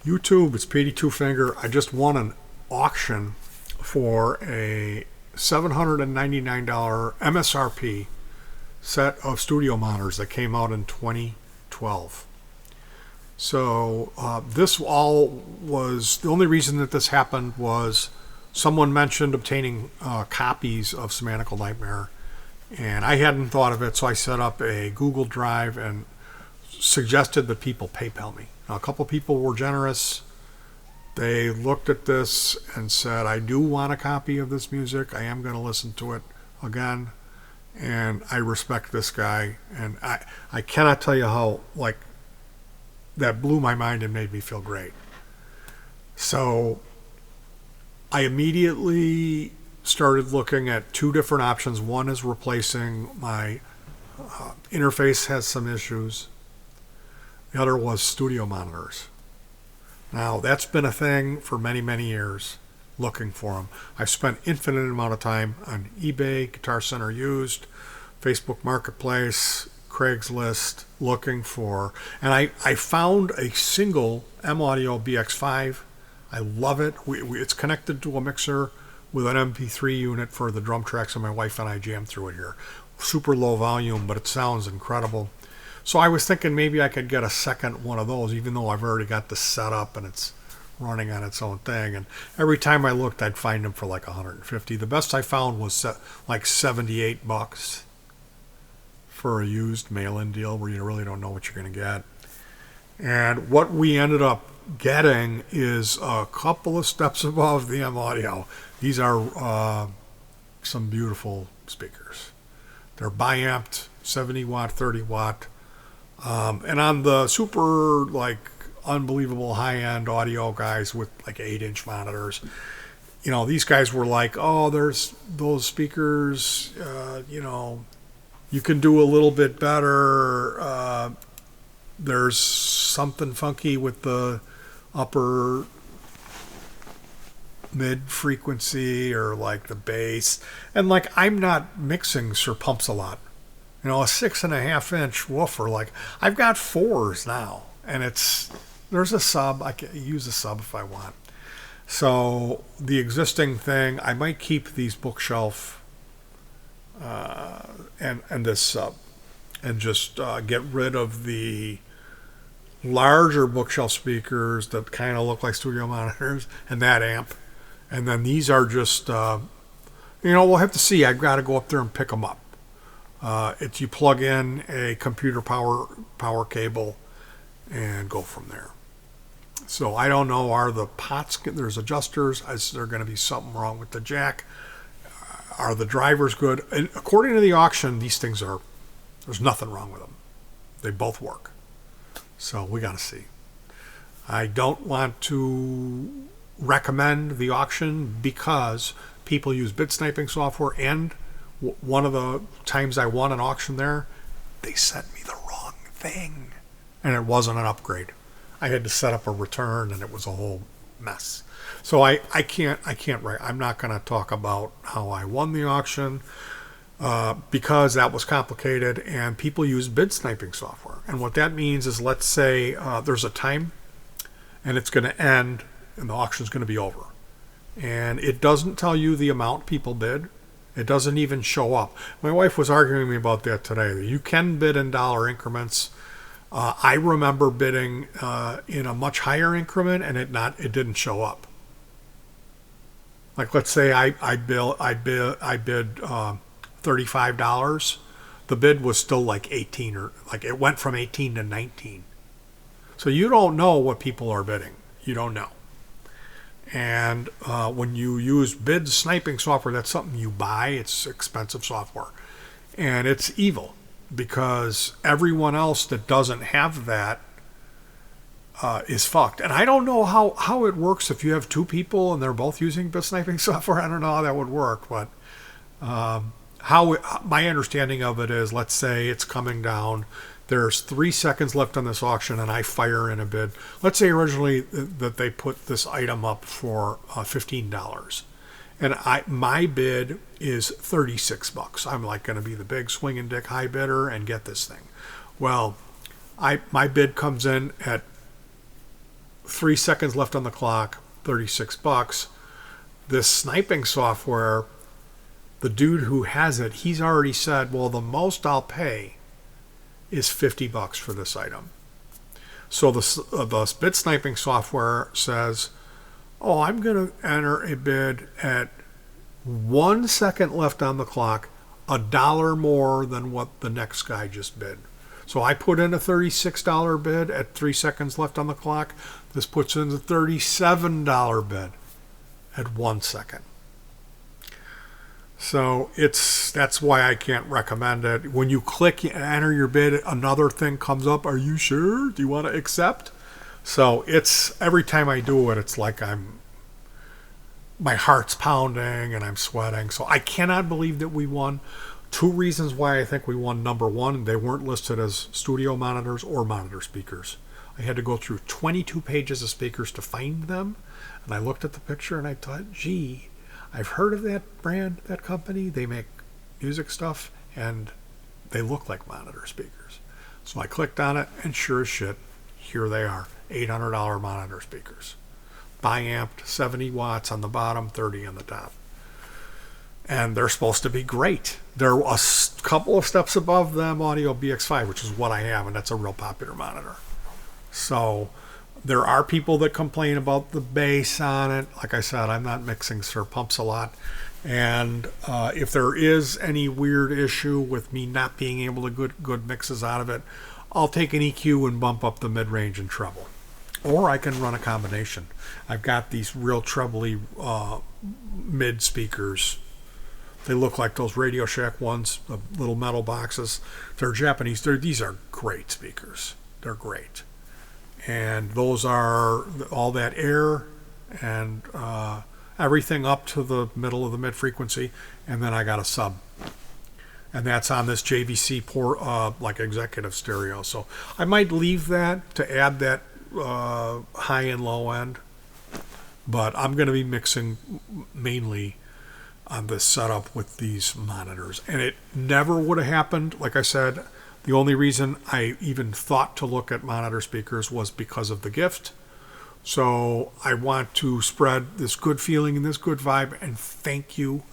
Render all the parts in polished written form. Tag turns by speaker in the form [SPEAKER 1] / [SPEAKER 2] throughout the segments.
[SPEAKER 1] YouTube, it's Petey Two Finger. I just won an auction for a $799 MSRP set of studio monitors that came out in 2012. So this all was, the only reason that this happened was someone mentioned obtaining copies of Semantical Nightmare, and I hadn't thought of it, so I set up a Google Drive and suggested that people PayPal me. Now, a couple people were generous. They looked at this and said, I do want a copy of this music. I am going to listen to it again. And I respect this guy. And I cannot tell you how, like, that blew my mind and made me feel great. So I immediately started looking at two different options. One is replacing my interface has some issues. The other was studio monitors. Now, that's been a thing for many, many years, looking for them. I've spent infinite amount of time on eBay, Guitar Center Used, Facebook Marketplace, Craigslist, looking for, and I found a single M-Audio BX5. I love it. It's connected to a mixer with an MP3 unit for the drum tracks, and my wife and I jammed through it here. Super low volume, but it sounds incredible. So I was thinking maybe I could get a second one of those, even though I've already got this set up and it's running on its own thing. And every time I looked, I'd find them for like 150. The best I found was like $78 for a used mail-in deal where you really don't know what you're going to get. And what we ended up getting is a couple of steps above the M-Audio. These are some beautiful speakers. They're bi-amped, 70 watt, 30 watt. And on the super, like, unbelievable high-end audio guys with, like, 8-inch monitors, you know, these guys were like, oh, there's those speakers, you know, you can do a little bit better. There's something funky with the upper mid frequency or, like, the bass. And, like, I'm not mixing Sir Pumps-A-Lot. You know, a 6.5-inch woofer, like, I've got 4s now, and there's a sub. I can use a sub if I want. So the existing thing, I might keep these bookshelf and this sub, and just get rid of the larger bookshelf speakers that kind of look like studio monitors and that amp. And then these are just, we'll have to see. I've got to go up there and pick them up. You plug in a computer power cable and go from there. So I don't know, are the pots, there's adjusters, is there going to be something wrong with the jack? Are the drivers good? And according to the auction, these things there's nothing wrong with them. They both work. So we got to see. I don't want to recommend the auction because people use bid sniping software, and one of the times I won an auction there, they sent me the wrong thing, and it wasn't an upgrade. I had to set up a return, and it was a whole mess. So I can't I'm not going to talk about how I won the auction because that was complicated, and people use bid sniping software. And what that means is, let's say there's a time, and it's going to end, and the auction's going to be over, and it doesn't tell you the amount people bid. It doesn't even show up. My wife was arguing with me about that today. You can bid in dollar increments. I remember bidding in a much higher increment, and it didn't show up. Like, let's say I bid $35. The bid was still like 18, or like it went from 18 to 19. So you don't know what people are bidding. You don't know. And when you use bid sniping software, that's something you buy. It's expensive software. And it's evil because everyone else that doesn't have that is fucked. And I don't know how it works if you have two people and they're both using bid sniping software. I don't know how that would work. But my understanding of it is, let's say it's coming down. There's 3 seconds left on this auction, and I fire in a bid. Let's say originally that they put this item up for $15, and my bid is $36. I'm like going to be the big swinging dick high bidder and get this thing. Well, my bid comes in at 3 seconds left on the clock, $36. This sniping software, the dude who has it, he's already said, well, the most I'll pay is $50 for this item. So the bid sniping software says, oh, I'm going to enter a bid at 1 second left on the clock, $1 more than what the next guy just bid. So I put in a $36 bid at 3 seconds left on the clock. This puts in a $37 bid at 1 second. So that's why I can't recommend it. When you click enter your bid, another thing comes up. Are you sure? Do you want to accept? So it's every time I do it, it's like my heart's pounding and I'm sweating. So I cannot believe that we won. 2 reasons why I think we won. Number one, they weren't listed as studio monitors or monitor speakers. I had to go through 22 pages of speakers to find them. And I looked at the picture and I thought, gee, I've heard of that brand, that company. They make music stuff and they look like monitor speakers. So I clicked on it and sure as shit, here they are, $800 monitor speakers. Bi-amped, 70 watts on the bottom, 30 on the top. And they're supposed to be great. They're a couple of steps above them Audio BX5, which is what I have, and that's a real popular monitor. So there are people that complain about the bass on it. Like I said, I'm not mixing Sir Pumps a lot. And if there is any weird issue with me not being able to get good mixes out of it, I'll take an EQ and bump up the mid-range and treble. Or I can run a combination. I've got these real trebly mid speakers. They look like those Radio Shack ones, the little metal boxes. They're Japanese. These are great speakers. They're great. And those are all that air and everything up to the middle of the mid frequency. And then I got a sub. And that's on this JVC port, like executive stereo. So I might leave that to add that high and low end. But I'm going to be mixing mainly on this setup with these monitors. And it never would have happened. Like I said, the only reason I even thought to look at monitor speakers was because of the gift. So I want to spread this good feeling and this good vibe and thank you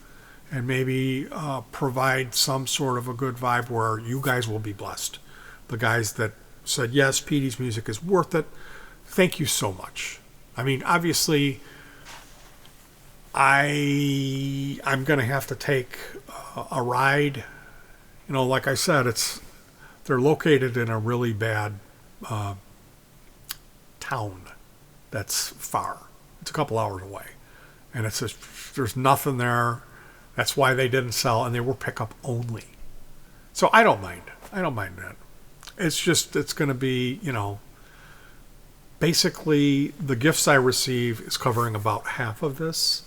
[SPEAKER 1] and maybe provide some sort of a good vibe where you guys will be blessed. The guys that said, yes, Petey's music is worth it. Thank you so much. I mean, obviously, I'm going to have to take a ride. You know, like I said, they're located in a really bad town that's far. It's a couple hours away. And it's just, there's nothing there. That's why they didn't sell, and they were pickup only. So I don't mind. I don't mind that. It's just, it's going to be, you know, basically the gifts I receive is covering about half of this.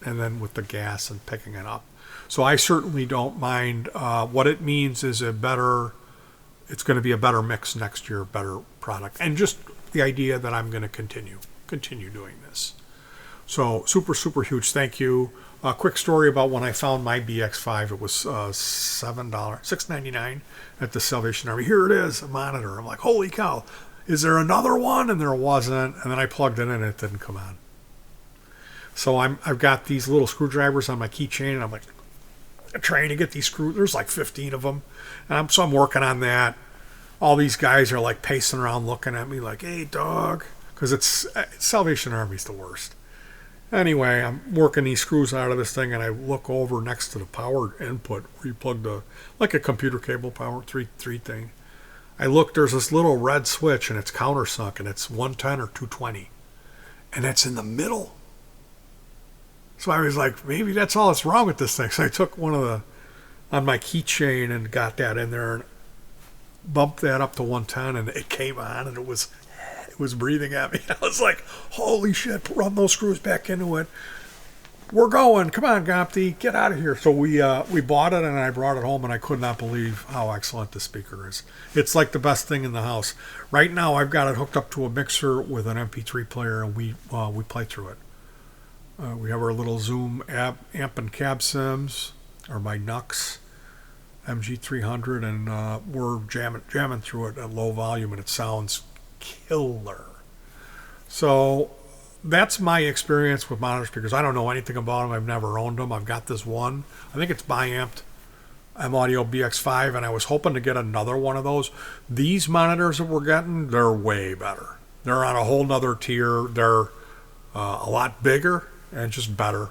[SPEAKER 1] And then with the gas and picking it up. So I certainly don't mind. What it means is it's going to be a better mix next year, better product. And just the idea that I'm going to continue doing this. So super, super huge thank you. A quick story about when I found my BX5. It was $6.99 at the Salvation Army. Here it is, a monitor. I'm like, holy cow, is there another one? And there wasn't. And then I plugged it in and it didn't come on. So I've got these little screwdrivers on my keychain, and I'm like trying to get these screws. There's like 15 of them, and so I'm working on that. All these guys are like pacing around, looking at me like, "Hey, dog," because it's Salvation Army's the worst. Anyway, I'm working these screws out of this thing, and I look over next to the power input where you plug like a computer cable power three thing. I look, there's this little red switch, and it's countersunk, and it's 110 or 220, and it's in the middle. So I was like, maybe that's all that's wrong with this thing. So I took one of on my keychain and got that in there and bumped that up to 110 and it came on and it was breathing at me. I was like, holy shit, run those screws back into it. We're going. Come on, Gopti, get out of here. So we bought it and I brought it home and I could not believe how excellent the speaker is. It's like the best thing in the house. Right now I've got it hooked up to a mixer with an MP3 player and we play through it. We have our little Zoom amp and cab sims, or my Nux MG300, and we're jamming through it at low volume, and it sounds killer. So that's my experience with monitor speakers. I don't know anything about them. I've never owned them. I've got this one. I think it's Biamped M-Audio BX5, and I was hoping to get another one of those. These monitors that we're getting, they're way better. They're on a whole nother tier. They're a lot bigger and just better.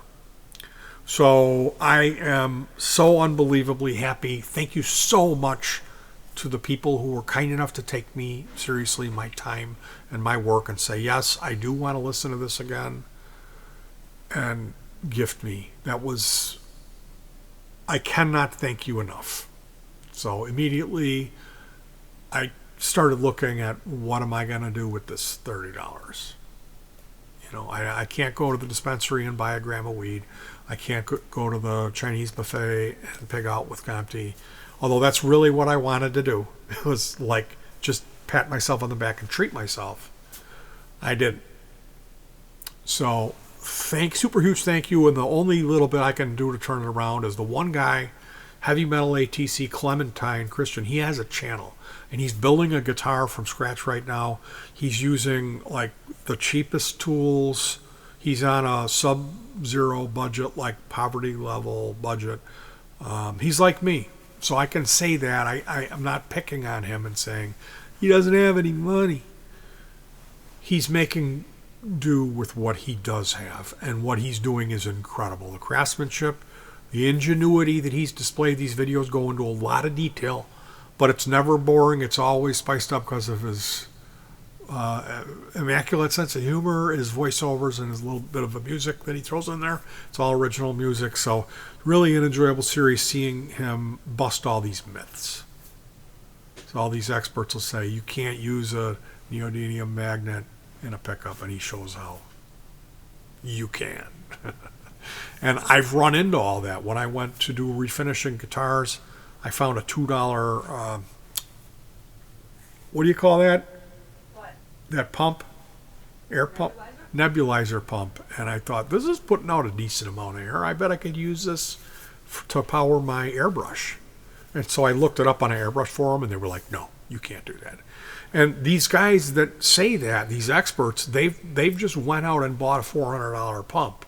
[SPEAKER 1] So I am so unbelievably happy. Thank you so much to the people who were kind enough to take me seriously, my time and my work, and say, yes, I do want to listen to this again, and gift me. That was, I cannot thank you enough. So immediately I started looking at what am I going to do with this $30. You know, I can't go to the dispensary and buy a gram of weed. I can't go to the Chinese buffet and pig out with Compti. Although that's really what I wanted to do. It was like just pat myself on the back and treat myself. I didn't. So super huge thank you. And the only little bit I can do to turn it around is the one guy, Heavy Metal ATC Clementine Christian. He has a channel and he's building a guitar from scratch right now. He's using like the cheapest tools. He's on a sub-zero budget, like poverty level budget. He's like me. So I can say that. I'm not picking on him and saying he doesn't have any money. He's making do with what he does have, and what he's doing is incredible. The craftsmanship, the ingenuity that he's displayed. These videos go into a lot of detail, but it's never boring. It's always spiced up because of his immaculate sense of humor, his voiceovers, and his little bit of the music that he throws in there. It's all original music. So really an enjoyable series seeing him bust all these myths. So all these experts will say you can't use a neodymium magnet in a pickup, and he shows how you can. And I've run into all that. When I went to do refinishing guitars, I found a $2 what do you call that?
[SPEAKER 2] What?
[SPEAKER 1] That pump, air pump, nebulizer pump. And I thought, this is putting out a decent amount of air. I bet I could use this to power my airbrush. And so I looked it up on an airbrush forum, and they were like, no, you can't do that. And these guys that say that, these experts, they've just went out and bought a $400 pump,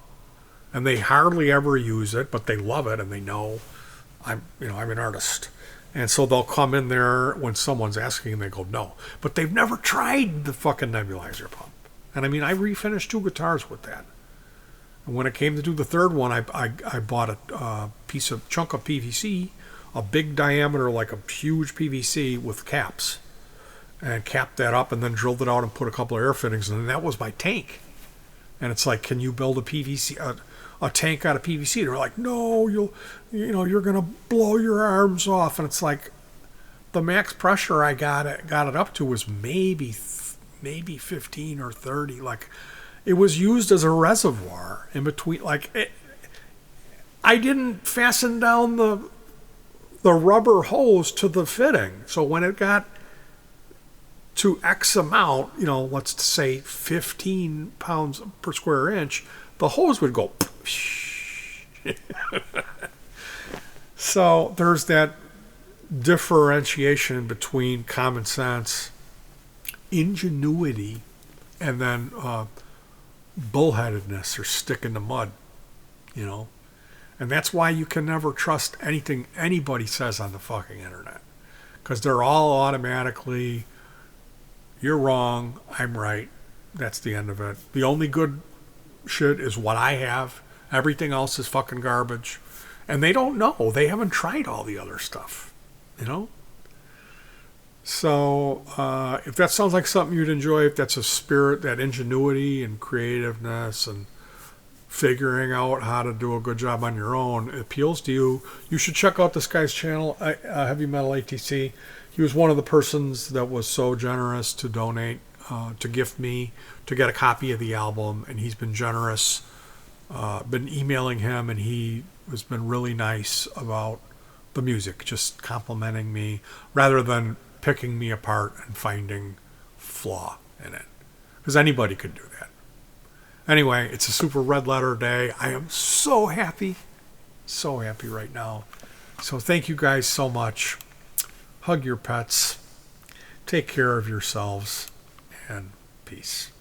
[SPEAKER 1] and they hardly ever use it, but they love it, and they know I'm an artist. And so they'll come in there when someone's asking, and they go, no. But they've never tried the fucking nebulizer pump. And I mean, I refinished 2 guitars with that. And when it came to do the third one, I bought a chunk of PVC, a big diameter, like a huge PVC with caps, and capped that up, and then drilled it out and put a couple of air fittings in, and that was my tank. And it's like, can you build a tank out of PVC? They're like, no, you're gonna blow your arms off. And it's like, the max pressure I got it up to was maybe 15 or 30. Like, it was used as a reservoir in between. Like, I didn't fasten down the rubber hose to the fitting, so when it got to X amount, let's say 15 pounds per square inch, the hose would go. So there's that differentiation between common sense, ingenuity, and then bullheadedness or stick in the mud, And that's why you can never trust anything anybody says on the fucking internet. Because they're all automatically, you're wrong, I'm right. That's the end of it. The only good shit is what I have. Everything else is fucking garbage. And they don't know. They haven't tried all the other stuff. So if that sounds like something you'd enjoy, if that's a spirit, that ingenuity and creativeness and figuring out how to do a good job on your own appeals to you, you should check out this guy's channel, Heavy Metal ATC. He was one of the persons that was so generous to donate, to gift me, to get a copy of the album, and he's been generous. Been emailing him, and he has been really nice about the music, just complimenting me rather than picking me apart and finding flaw in it, because anybody could do that. Anyway, it's a super red letter day. I am so happy right now. So thank you guys so much. Hug your pets. Take care of yourselves. And peace.